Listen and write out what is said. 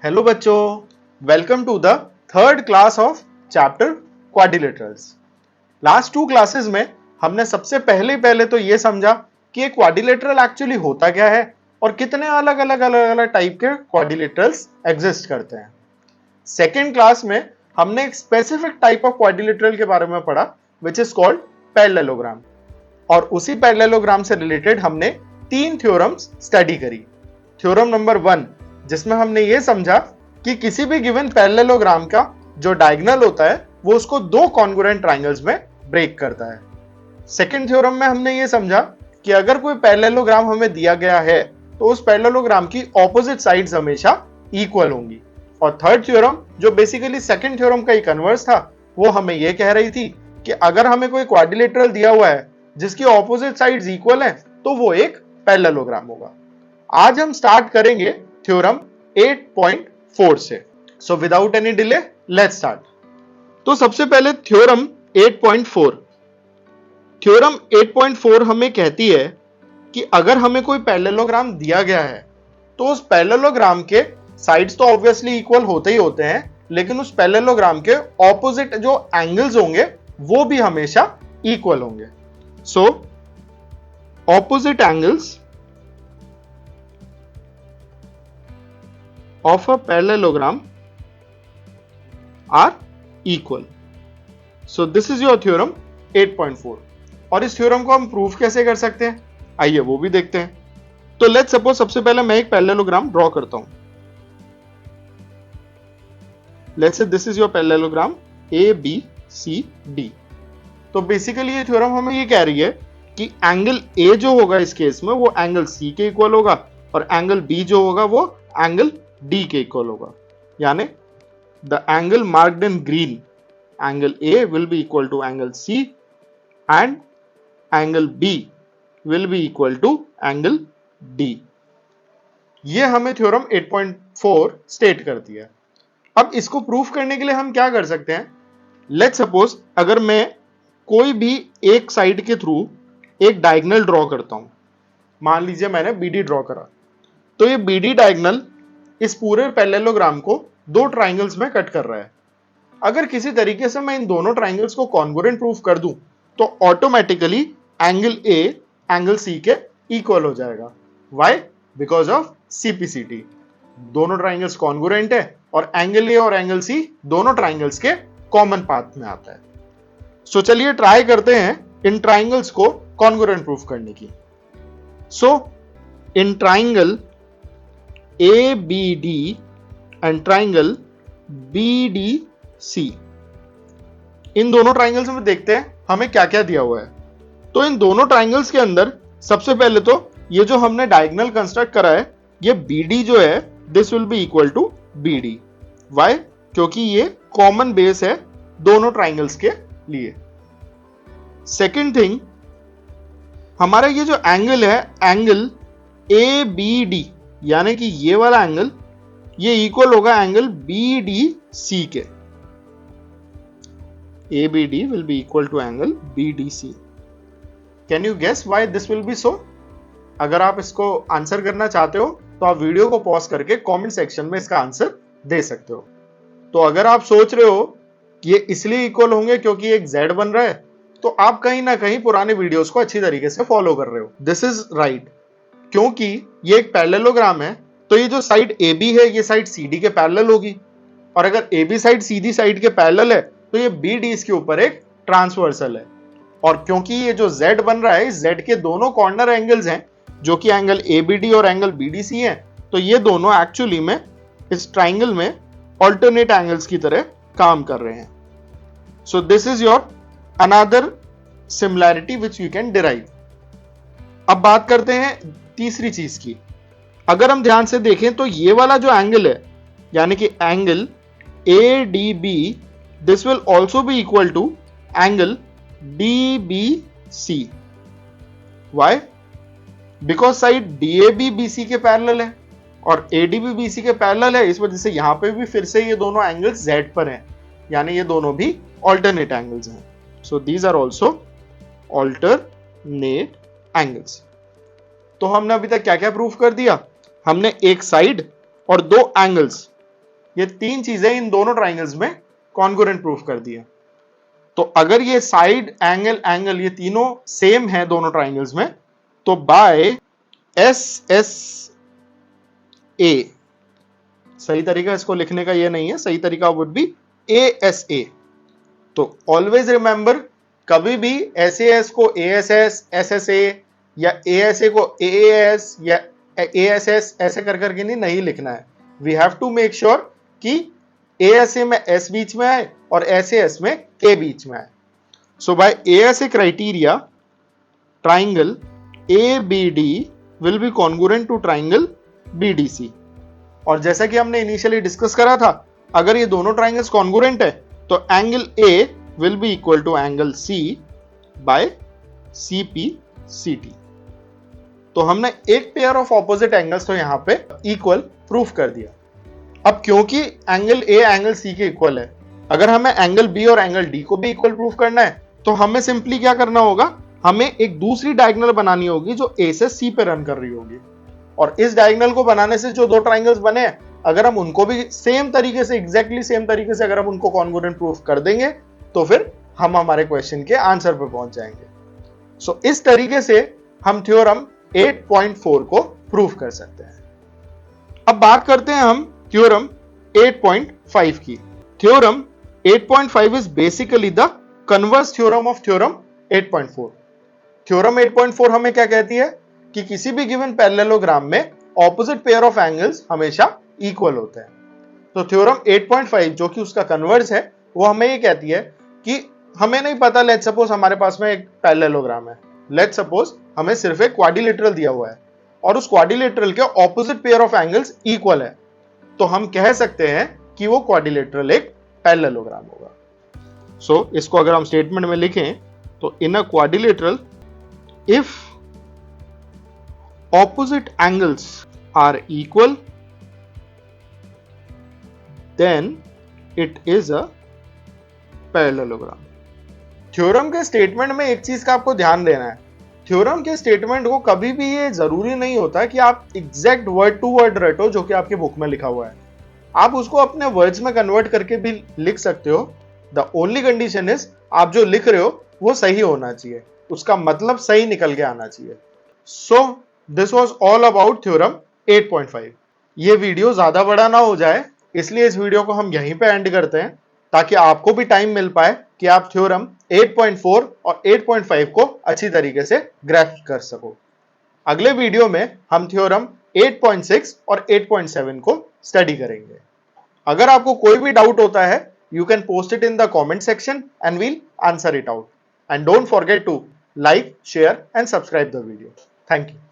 Hello बच्चों, welcome to the third class of chapter quadrilaterals. Last two classes में हमने सबसे पहले तो ये समझा कि एक क्वाड्रिलेटरल एक्चुअली होता क्या है और कितने अलग अलग टाइप के क्वाड्रिलेटरल्स एग्जिस्ट करते हैं। सेकेंड क्लास में हमने एक स्पेसिफिक टाइप ऑफ क्वाड्रिलेटरल के बारे में पढ़ा विच इज कॉल्ड पैरेललोग्राम, और उसी पैरेललोग्राम से रिलेटेड हमने तीन थ्योरम्स स्टडी करी। थ्योरम नंबर 1 जिसमें हमने ये समझा कि किसी भी गिवन पैरेललोग्राम का जो डायगोनल होता है वो उसको दो कॉन्ग्रुएंट ट्रायंगल्स में ब्रेक करता है। सेकंड थ्योरम में हमने ये समझा कि अगर कोई पैरेललोग्राम हमें दिया गया है तो उस पैरेललोग्राम की ऑपोजिट साइड्स हमेशा इक्वल होंगी। और थर्ड थ्योरम जो बेसिकली सेकंड थ्योरम का ही कन्वर्स था, वो हमें ये कह रही थी कि अगर हमें कोई क्वाड्रिलेटरल दिया हुआ है जिसकी ऑपोजिट साइड्स इक्वल है तो वो एक पैरेललोग्राम होगा। आज हम स्टार्ट करेंगे थ्योरम 8.4 से। So without any delay let's start. तो सबसे पहले थ्योरम 8.4। थ्योरम 8.4 हमें कहती है कि अगर हमें कोई पैरेललोग्राम दिया गया है तो उस पैरेललोग्राम के साइड्स तो ऑब्वियसली इक्वल होते ही होते हैं, लेकिन उस पैरेललोग्राम के ऑपोजिट जो एंगल्स होंगे वो भी हमेशा इक्वल होंगे। So opposite angles of a parallelogram are equal. So this is your theorem 8.4। और इस थ्योरम को हम प्रूफ कैसे कर सकते हैं, आइए वो भी देखते हैं। तो लेट्स सपोज सबसे पहले मैं एक पैरेललोग्राम ड्रॉ करता हूं। Let's say this is your parallelogram ABCD। तो बेसिकली ये थ्योरम हमें ये कह रही है कि एंगल A जो होगा इस केस में वो एंगल C के इक्वल होगा और एंगल B जो होगा वो एंगल D के इक्वल होगा। यानी the angle marked in green, angle A will be equal to angle C and angle B will be equal to angle D। ये हमें थ्योरम 8.4 स्टेट करती है। अब इसको प्रूफ करने के लिए हम क्या कर सकते हैं, लेट्स सपोज अगर मैं कोई भी एक साइड के थ्रू एक डायगोनल ड्रॉ करता हूं। मान लीजिए मैंने BD ड्रॉ करा, तो ये BD डायगोनल इस पूरे पैरेललोग्राम को दो ट्रायंगल्स में कट कर रहा है। अगर किसी तरीके से मैं इन दोनों ट्रायंगल्स को कॉन्ग्रुएंट प्रूफ कर दूं तो automatically angle A angle C के इक्वल हो जाएगा। व्हाई? Because of CPCT। दोनों ट्रायंगल्स कॉन्ग्रुएंट है और एंगल A और एंगल C दोनों ट्रायंगल्स के कॉमन पाथ में आता है। सो चलिए ट्राई करते हैं इन ट्रायंगल्स को कॉन्ग्रुएंट प्रूफ करने की। So in triangle ABD and triangle BDC, इन दोनों ट्राइंगल्स में देखते हैं हमें क्या क्या दिया हुआ है। तो इन दोनों ट्राइंगल्स के अंदर सबसे पहले तो ये जो हमने डायगोनल कंस्ट्रक्ट करा है, ये BD जो है this will be equal to BD। Why? क्योंकि ये कॉमन बेस है दोनों ट्राइंगल्स के लिए। सेकेंड थिंग, हमारा ये जो एंगल है एंगल ABD, यानी कि ये वाला एंगल ये इक्वल होगा एंगल BDC के। ABD will be equal to angle BDC। Can you guess why this will be so? अगर आप इसको आंसर करना चाहते हो तो आप वीडियो को पॉज करके कमेंट सेक्शन में इसका आंसर दे सकते हो। तो अगर आप सोच रहे हो कि ये इसलिए इक्वल होंगे क्योंकि एक Z बन रहा है, तो आप कहीं ना कहीं पुराने वीडियोस को अच्छी तरीके से फॉलो कर रहे हो। दिस इज राइट, क्योंकि ये एक पैरेललोग्राम है तो ये जो साइड AB है ये साइड CD के पैरेलल होगी, और अगर AB साइड CD साइड के पैरेलल है तो ये BD इसके ऊपर एक ट्रांसवर्सल है। और क्योंकि ये जो Z बन रहा है इस Z के दोनों कॉर्नर एंगल्स हैं जो कि एंगल ABD और एंगल BDC हैं, तो ये दोनों एक्चुअली में इस ट्राइंगल में ऑल्टरनेट एंगल्स की तरह काम कर रहे हैं। So this is your another similarity which you can derive. अब बात करते हैं तीसरी चीज की। अगर हम ध्यान से देखें तो ये वाला जो एंगल है यानी कि angle ADB this will also be equal to angle DBC। Why? Because side DAB BC के पैरेलल है और ADB BC के पैरेलल है, इस वजह से यहां पे भी फिर से ये दोनों एंगल्स Z पर हैं, यानी ये दोनों भी ऑल्टरनेट एंगल्स हैं। So these are also alternate angles. तो हमने अभी तक क्या क्या प्रूफ कर दिया? हमने एक साइड और दो एंगल्स ये तीन चीजें इन दोनों ट्राइंगल्स में कॉन्ग्रुएंट प्रूफ कर दिया। तो अगर ये साइड एंगल ये तीनों सेम है दोनों ट्राइंगल्स में, तो बाय एस एस ए, सही तरीका इसको लिखने का ये नहीं है, सही तरीका वुड बी ए एस ए। तो ऑलवेज रिमेंबर, कभी भी एस को A S S S S A या ए एस ए को ए एस या ए एस एस ऐसे कर करके नहीं लिखना है। We have to make sure कि ए एस ए में एस बीच में आए और एस एस में ए बीच में आए। So by A S A criteria, triangle A B D will be congruent to triangle B D C. और जैसा कि हमने इनिशियली डिस्कस करा था, अगर ये दोनों ट्राइंगल्स कॉन्ग्रुएंट है तो angle A will be equal to angle C by C P C T. तो हमने एक पेयर ऑफ ऑपोजिट एंगल्स तो यहां पे इक्वल प्रूफ कर दिया। अब क्योंकि एंगल ए एंगल सी के इक्वल है, अगर हमें एंगल बी और एंगल डी को भी इक्वल प्रूफ करना है तो हमें सिंपली क्या करना होगा, हमें एक दूसरी डायगोनल बनानी होगी जो ए से सी पे रन कर रही होगी। और इस डायगोनल को बनाने से जो दो ट्राइंगल्स बने हैं, अगर हम उनको भी सेम तरीके से, एग्जैक्टली सेम तरीके से अगर हम उनको कॉन्ग्रुएंट प्रूफ कर देंगे तो फिर हम हमारे क्वेश्चन के आंसर पे पहुंच जाएंगे। सो इस तरीके से हम थ्योरम 8.4 को प्रूफ कर सकते हैं। अब बात करते हैं हम थ्योरम 8.5 की। Theorem 8.5 is basically the converse theorem of theorem 8.4। Theorem 8.4 हमें क्या कहती है कि किसी भी गिवन पैरेललोग्राम में ऑपोजिट पेयर ऑफ एंगल्स हमेशा इक्वल होते हैं। तो थ्योरम 8.5 जो कि उसका कन्वर्स है, वो हमें ये कहती है कि हमें नहीं पता, लेट्स सपोज हमारे पास में एक पैरेललोग्राम है, लेट्स सपोज हमें सिर्फ एक क्वाड्रिलेटरल दिया हुआ है और उस क्वाड्रिलेटरल के opposite pair of angles equal है, तो हम कह सकते हैं कि वो क्वाड्रिलेटरल एक पैरेललोग्राम होगा। सो इसको अगर हम स्टेटमेंट में लिखें तो in a quadrilateral if opposite angles are equal then it is a parallelogram। Theorem के स्टेटमेंट में एक चीज का आपको ध्यान देना है, थ्योरम के स्टेटमेंट को कभी भी ये जरूरी नहीं होता कि आप एग्जैक्ट वर्ड टू वर्ड रटो जो कि आपके बुक में लिखा हुआ है। आप उसको अपने वर्ड्स में कन्वर्ट करके भी लिख सकते हो। द ओनली कंडीशन इज आप जो लिख रहे हो वो सही होना चाहिए, उसका मतलब सही निकल के आना चाहिए। So this was all about theorem 8.5। ये वीडियो ज्यादा बड़ा ना हो जाए, इसलिए इस वीडियो को हम यहीं पे एंड करते हैं ताकि आपको भी टाइम मिल पाए कि आप थ्योरम 8.4 और 8.5 को अच्छी तरीके से ग्रैस्प कर सको। अगले वीडियो में हम थ्योरम 8.6 और 8.7 को स्टडी करेंगे। अगर आपको कोई भी डाउट होता है, you can post it in the comment section and we'll answer it out. And don't forget to like, share and subscribe the video. Thank you.